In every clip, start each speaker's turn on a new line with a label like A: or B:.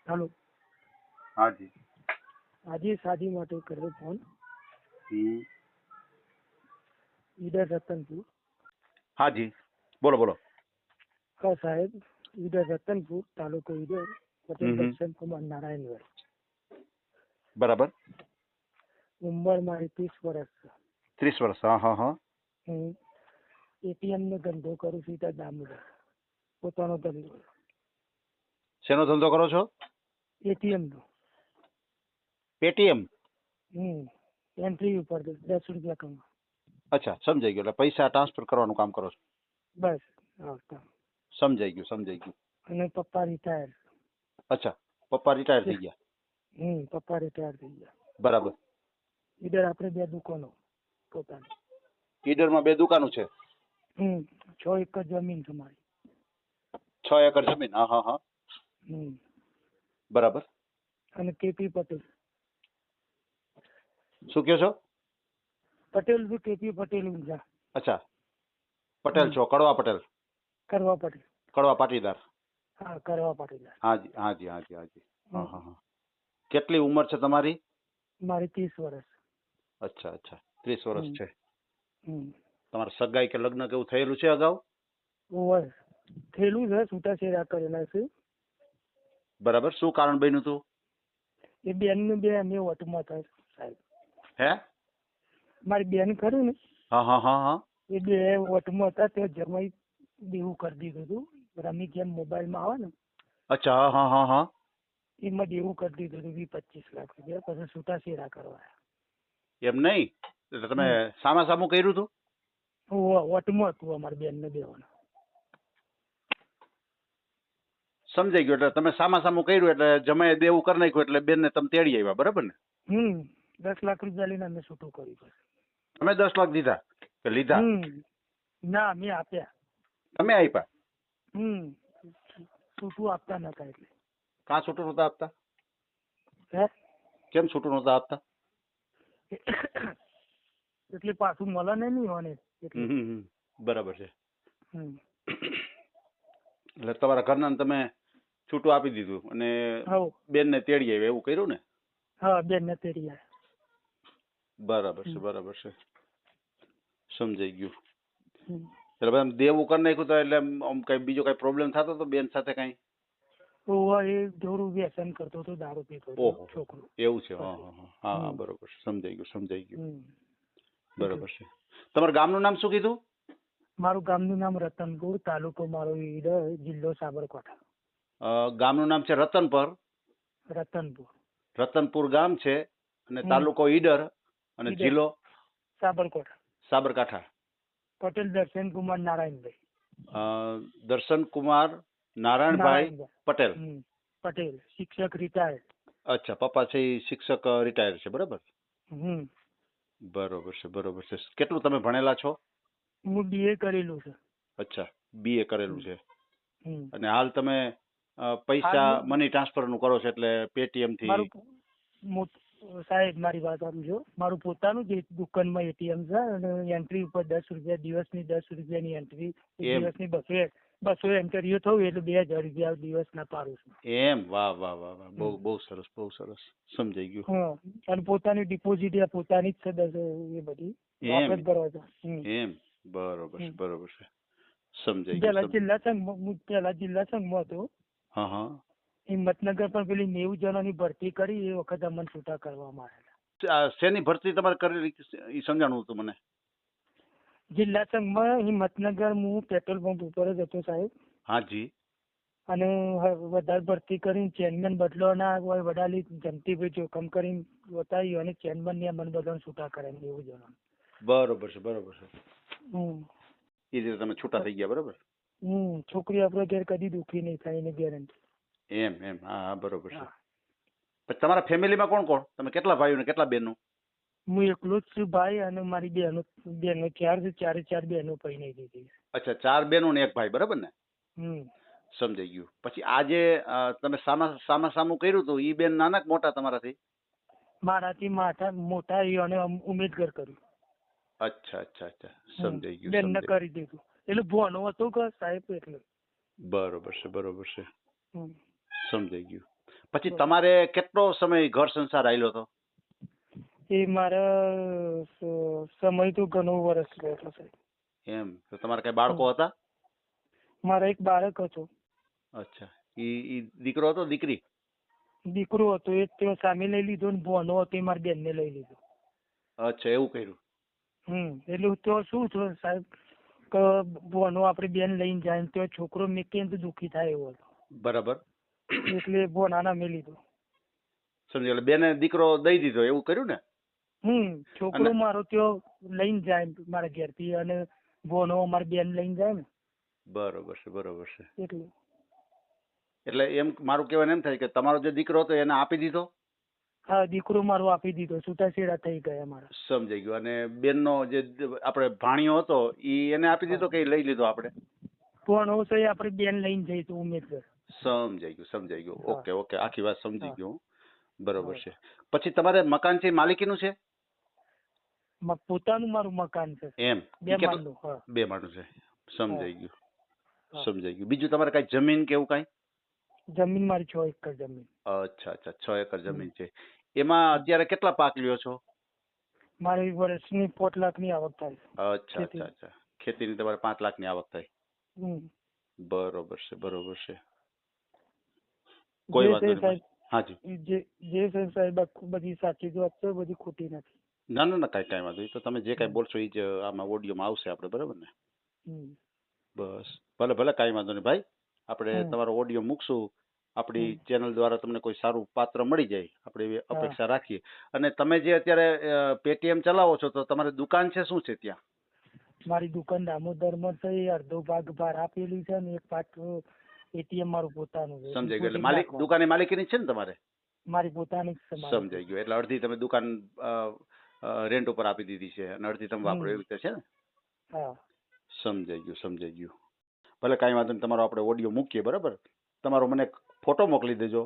A: હાલો,
B: हाँ जी।
A: આજે શાદી માટે કર્યો ફોન.
B: हम्म,
A: ઈડર રતનપુર.
B: हाँ जी, बोलो बोलो।
A: હા સાહેબ, ઈડર રતનપુર, તાલુકો ઈડર, પટેલ
B: हम्म,
A: દર્શન કુમાર નારાયણભાઈ.
B: बराबर।
A: ઉંમર મારી 30 વર્ષ છે.
B: 30 वर्ष, हाँ हाँ हाँ।
A: હું એટીએમ નો ધંધો કરું છું ત્યાં દામોદર. પોતાનો ધંધો
B: શેનો ધંધો કરો છો?
A: એટીએમ નો.
B: પેટીએમ?
A: એન્ટ્રી ઉપર 10 રૂપિયા કમા.
B: અચ્છા, સમજાઈ ગયું. એટલે પૈસા ટ્રાન્સફર કરવાનું કામ કરો છો.
A: બસ આવતા.
B: સમજાઈ ગયું, સમજાઈ ગયું.
A: અને પપ્પા રિટાયર.
B: અચ્છા, પપ્પા રિટાયર થઈ ગયા.
A: પપ્પા રિટાયર થઈ ગયા.
B: બરાબર.
A: ઈડર આપણે 2 દુકાનો પોતાની.
B: ઈડરમાં 2 દુકાનો છે.
A: 6 એકર જમીન છે મારી.
B: 6 એકર જમીન, હા હા હા. બરાબર.
A: અને કેપી પટેલ.
B: શું કહો છો?
A: પટેલ છું, કેપી પટેલ ઊંઝા.
B: અચ્છા, પટેલ છો, કડવા પટેલ.
A: કરવા પટેલ.
B: કડવા પાટીદાર.
A: હા, કરવા પટેલ.
B: હા જી, હા જી, હા જી, હા જી. હા હા હા. કેટલી ઉંમર છે તમારી?
A: મારી 30 વર્ષ.
B: અચ્છા અચ્છા, 30 વર્ષ છે.
A: હમ
B: તમારે સગાઈ કે લગ્ન કેવું થયેલું છે અગાઉ?
A: ઓવર થયેલું છે, છૂટાછેડા કરેલા છે.
B: બરાબર. શું કારણ બન્યું હતું?
A: એ બેન ને બે અમે વટમાં થાય સાહેબ.
B: હે?
A: મારી બેન ખરી ને,
B: હા હા હા હા.
A: એ બે વટમાં હતા, તે જમાઈ દેવું કરી દીધું હતું. રમી ગેમ મોબાઈલમાં આવે ને,
B: અચ્છા, હા હા હા હા.
A: એમાં દેવું કરી દીધું હતું 20-25 લાખ રૂપિયા. પછી છૂટાછેડા કરવા.
B: એમ નહીં, એટલે તમે સામા સામું કર્યું હતું?
A: વટમાં હતું અમારી બેન ને બેવાનું.
B: સમજાઈ ગયું. એટલે તમે સામા સામું કર્યું એટલે જમાએ દેવું કરી નાખ્યું એટલે બેનને તમે તેડી આવ્યા, બરાબર ને?
A: 10 લાખ રૂપિયા લઈને અમે છૂટું કર્યું.
B: તમે 10 લાખ દીધા કે લીધા?
A: ના, અમે આપ્યા.
B: તમે આપ્યા?
A: છૂટું આપતા નતા એટલે.
B: કાં છૂટું નતા આપતા?
A: હે?
B: કેમ છૂટું નતા આપતા?
A: એટલે પાછું મળે નહીં હોને એટલે.
B: બરાબર છે. એટલે તમારા ઘરના તમે છૂટું આપી દીધું અને બેનને તેડી આવ્યા, એવું કર્યું ને?
A: હા, બેન ને તેડી આવ્યા.
B: બરાબર છે, બરાબર છે. સમજાઈ ગયું. એટલે બધા દેવું કરી નાખ્યું તો એટલે આમ કઈ બીજો કઈ પ્રોબ્લેમ થતો હતો બેન સાથે કઈ?
A: એ થોડું વ્યસન કરતો હતો, દારૂ પીતો હતો છોકરો.
B: એવું છે? હા હા હા હા, બરોબર. સમજાઈ ગયું, સમજાઈ ગયું. બરોબર છે. તમારા ગામનું નામ શું કીધું?
A: મારું ગામનું નામ રતનપુર, તાલુકો મારો ઈડર, જિલ્લો સાબરકાંઠા.
B: ગામનું નામ છે રતનપર?
A: રતનપુર.
B: રતનપુર ગામ છે અને તાલુકો ઈડર અને જિલ્લો
A: સાબરકાંઠા.
B: સાબરકાંઠા.
A: પટેલ દર્શન કુમાર નારાયણભાઈ.
B: દર્શન કુમાર નારાયણભાઈ પટેલ.
A: પટેલ, શિક્ષક રિટાયર્ડ.
B: અચ્છા, પપ્પા છે એ શિક્ષક રિટાયર છે, બરાબર? બરોબર છે, બરોબર છે. કેટલું તમે ભણેલા છો?
A: હું BA કરેલું છે.
B: અચ્છા, BA કરેલું છે. અને હાલ તમે પૈસા મની ટ્રાન્સફર નું કરો છો એટલે પેટીએમ થી?
A: સાહેબ મારી વાત સમજો. મારું પોતાનું જ દુકાનમાં એટીએમ છે અને એન્ટ્રી ઉપર 10 રૂપિયા દિવસની, 10 રૂપિયાની એન્ટ્રી. દિવસની 200 એન્ટ્રીઓ થયું એટલે 2000 રૂપિયા દિવસના પાડું છું.
B: એમ? વાહ વાહ વાહ વાહ, બહુ બહુ સરસ, બહુ સરસ. સમજાઈ ગયું.
A: અને પોતાની ડિપોઝિટ પોતાની જ છે એ બધી.
B: એમ? બરોબર છે, બરોબર છે. સમજાઈ ગયું.
A: પેલા જિલ્લા સંઘમાં હતો.
B: હા હા.
A: હિંમતનગર પર પેલી 90 જણાની ભરતી કરી, એ વખત અમને છૂટા કરવામાં આવેલા.
B: શેની ભરતી તમારે કરેલી એ સમજાણું હતું મને.
A: જિલ્લા સંઘમાં હિંમતનગર હું પેટ્રોલ પંપ ઉપર જ હતો સાહેબ.
B: હા જી.
A: અને વધારે ભરતી કરીને ચેરમેન બદલો ના હોય, વડાલી જંતીભાઈ જોખમ કરીને બતાવી અને ચેરમેન ને મને બધાને છૂટા કરે 90 જણા.
B: બરોબર છે, બરોબર છે. એ રીતે તમે છૂટા થઈ ગયા, બરોબર?
A: છોકરી આપડે ઘેર કદી દુખી નહીં થાય એની ગેરંટી.
B: એમ એમ, હા હા, બરોબર છે. પછી તમારા ફેમિલીમાં કોણ કોણ? તમે કેટલા ભાઈઓ ને કેટલા બહેનો?
A: હું એકલો જ છું ભાઈ, અને મારી બહેનો 4 છે. 4 બહેનો પરણાઈ દીધી.
B: અચ્છા, 4 બહેનો ને 1 ભાઈ, બરાબર ને? સમજાઈ ગયું. પછી આજે તમે સામા સામું કર્યું હતું, ઈ બેન નાના કે મોટા તમારાથી?
A: મારાથી મોટા અને ઉમેદગર કર્યું.
B: અચ્છા અચ્છા અચ્છા, સમજાઈ ગયું.
A: બેન ને કરી દીધું એટલે ભણો હતો કે સાહેબ એટલે.
B: બરોબર છે, બરોબર છે. સમજાઈ ગયું. પછી તમારે કેટલો સમય ઘર સંસાર આયલો હતો?
A: એ મારા સમય તો ઘણો વર્ષ ગયો છે.
B: એમ તો તમારે કઈ બાળકો હતા?
A: મારા એક બાળક હતો.
B: અચ્છા, ઈ દીકરો હતો દીકરી?
A: દીકરો હતો એ તે સામે લઈ લીધો ને ભોનો હતો એ મારી બેનને લઈ લીધો.
B: અચ્છા, એવું કર્યું.
A: એટલે તો શું થયું સાહેબ કે ભોનો આપડી બેન લઈને જાય ને તો છોકરો મેકે તો દુઃખી થાય એવો હતો.
B: બરાબર.
A: એટલે ભોનાના મેં લીધો.
B: સમજી એટલે બેને દીકરો દઈ દીધો એવું કર્યું ને?
A: છોકરો મારો ત્યાં લઈને જાય મારા ઘેરથી અને ભોનો અમારી બેન લઈને જાય ને.
B: બરોબર છે, બરોબર છે.
A: એટલે
B: એમ મારું કહેવાનું એમ થાય કે તમારો જે દીકરો હતો એને આપી દીધો?
A: હા, દીકરો મારો આપી દીધો, છૂટાછેડા થઈ ગયા મારા.
B: સમજાઈ ગયું. અને બેનનો જે આપણે ભાણિયો હતો ઈ એને આપી દીધો કે લઈ લીધો આપણે?
A: ભોનો છે આપડી બેન લઈને જઈશું ઉમેદગર.
B: સમજાઈ ગયું, સમજાઈ ગયું. ઓકે ઓકે, આખી વાત સમજી ગયો. બરોબર છે. પછી તમારે મકાન છે માલિકીનું છે?
A: પોતાનું મારું મકાન છે.
B: એમ?
A: 2 માળનું.
B: 2 માળનું છે. સમજાઈ ગયું, સમજાઈ ગયું. બીજું તમારે કઈ જમીન કે એવું કઈ?
A: જમીન મારી 6 એકર જમીન.
B: અચ્છા અચ્છા, 6 એકર જમીન છે. એમાં અત્યારે કેટલા પાક લ્યો છો?
A: મારી વર્ષની 5 લાખની આવક થાય.
B: અચ્છા અચ્છા અચ્છા, ખેતીની તમારે 5 લાખની આવક થાય. બરોબર છે, બરોબર છે. કોઈ વાત નહીં. હાજી.
A: જે છે સાહેબ બધી સાચી જ વાત છે, બધી ખોટી નથી.
B: ના ના ના, કઈ વાંધો નહીં. તો તમે જે કઈ બોલશો એ જ આમાં ઓડિયોમાં આવશે આપણે, બરાબર ને? બસ, ભલે ભલે, કઈ વાંધો નહીં ભાઈ. આપણે તમારો ઓડિયો મૂકશું આપણી ચેનલ દ્વારા, તમને કોઈ સારું પાત્ર મળી જાય આપણે એવી અપેક્ષા રાખીએ. અને તમે જે અત્યારે પેટીએમ ચલાવો છો તો તમારી દુકાન છે શું છે ત્યાં?
A: મારી દુકાન દામોદરમાં છે, અડધો ભાગ ભાર આપેલી છે ને એક પાછ એટીએમ મારું પોતાનું છે.
B: સમજાઈ ગયું. એટલે માલિક દુકાનની માલિકીની છે ને તમારે?
A: મારી પોતાની જ છે.
B: સમજાઈ ગયું. એટલે અડધી તમે દુકાન રેન્ટ ઉપર આપી દીધી છે અને અડધી તમે વાપરો એવી રીતે છે ને?
A: હા,
B: સમજાઈ ગયું, સમજાઈ ગયું. ભલે, કાંઈ વાંધો નહીં. તમારો આપણે ઓડિયો મૂકીએ, બરાબર? તમારો મને ફોટો મોકલી દેજો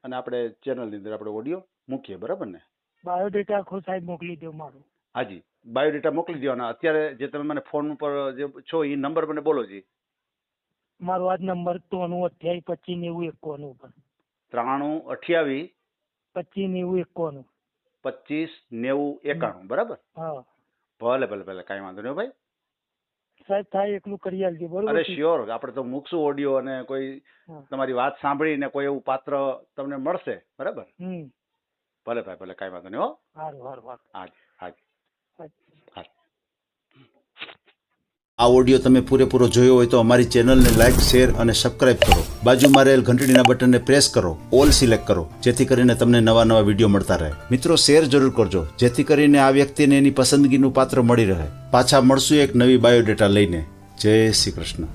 B: અને આપણે ચેનલની અંદર આપણે ઓડિયો મૂકીએ, બરાબર ને?
A: બાયોડેટા આખો સાહેબ મોકલી દો મારો.
B: હાજી, બાયોડેટા મોકલી દો. અને અત્યારે જે તમે મને ફોન ઉપર જે છો એ નંબર મને બોલો જી.
A: મારો આ જ નંબર 93 28 90 91 ઉપર.
B: 93 28
A: 25 90 91.
B: 25 90 91, બરાબર?
A: હા,
B: ભલે ભલે ભલે, કાંઈ વાંધો નહીં ભાઈ.
A: સાહેબ થાય એટલું કરી આલજો, બરોબર?
B: અરે શ્યોર, આપણે તો મૂકશું ઓડિયો અને કોઈ તમારી વાત સાંભળીને કોઈ એવું પાત્ર તમને મળશે, બરાબર? ભલે ભાઈ ભલે, કાંઈ વાંધો નહીં. હો,
A: સારું સારું.
B: હાજી હાજી.
C: આ ઓડિયો તમે પૂરેપૂરો જોયો હોય તો અમારી ચેનલને લાઇક, શેર અને સબસ્ક્રાઇબ કરો. બાજુમાં રહેલ ઘંટડીના બટનને પ્રેસ કરો, ઓલ સિલેક્ટ કરો, જેથી કરીને તમને નવા નવા વિડીયો મળતા રહે. મિત્રો, શેર જરૂર કરજો, જેથી કરીને આ વ્યક્તિને એની પસંદગીનું પાત્ર મળી રહે. પાછા મળશું એક નવી બાયોડેટા લઈને. જય શ્રી કૃષ્ણ.